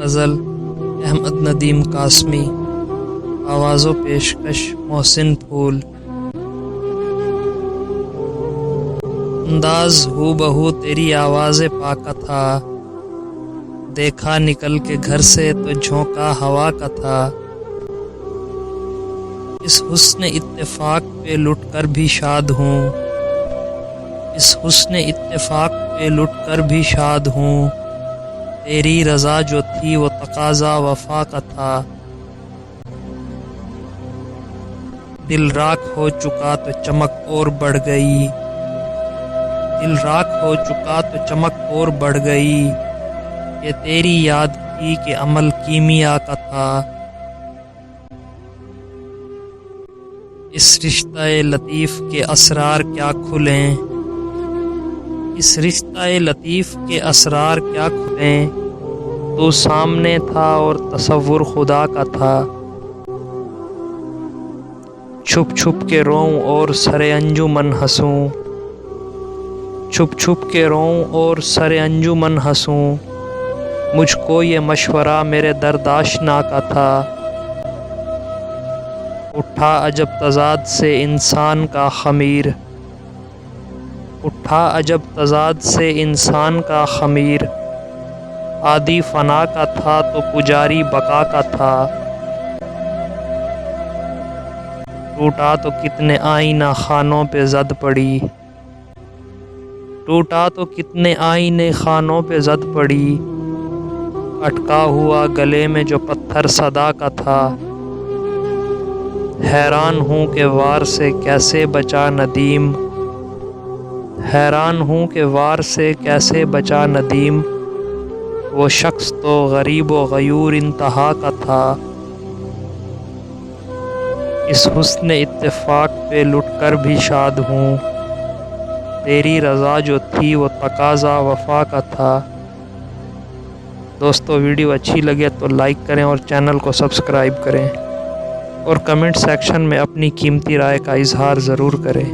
غزل احمد ندیم قاسمی، آواز و پیشکش محسن پھول۔ انداز ہو بہو تیری آواز پاکا تھا، دیکھا نکل کے گھر سے تو جھونکا ہوا کا تھا۔ اس حسن اتفاق پہ لٹ کر بھی شاد ہوں، اس حسن اتفاق پہ لٹ کر بھی شاد ہوں۔ تیری رضا جو تھی وہ تقاضا وفا کا تھا، دل راکھ ہو چکا تو چمک اور بڑھ گئی، دل راکھ ہو چکا تو چمک اور بڑھ گئی۔ یہ تیری یاد تھی کہ عمل کیمیا کا تھا، اس رشتہ لطیف کے اسرار کیا کھلیں، اس رشتہ لطیف کے اسرار کیا کھلیں۔ تو سامنے تھا اور تصور خدا کا تھا، چھپ چھپ کے روؤں اور سر انجمن ہنسوں، چھپ چھپ کے روؤں اور سر انجمن ہنسوں۔ مجھ کو یہ مشورہ میرے درد آشنا کا تھا، اٹھا عجب تضاد سے انسان کا خمیر، اٹھا عجب تضاد سے انسان کا خمیر۔ عادی فنا کا تھا تو پجاری بقا کا تھا، ٹوٹا تو کتنے آئینہ خانوں پہ زد پڑی، ٹوٹا تو کتنے آئینے خانوں پہ زد پڑی۔ اٹکا ہوا گلے میں جو پتھر صدا کا تھا، حیران ہوں کہ وار سے کیسے بچا ندیم، حیران ہوں کہ وار سے کیسے بچا ندیم۔ وہ شخص تو غریب و غیور انتہا کا تھا، اس حسن اتفاق پہ لٹ کر بھی شاد ہوں۔ تیری رضا جو تھی وہ تقاضا وفا کا تھا۔ دوستو ویڈیو اچھی لگے تو لائک کریں اور چینل کو سبسکرائب کریں، اور کمنٹ سیکشن میں اپنی قیمتی رائے کا اظہار ضرور کریں۔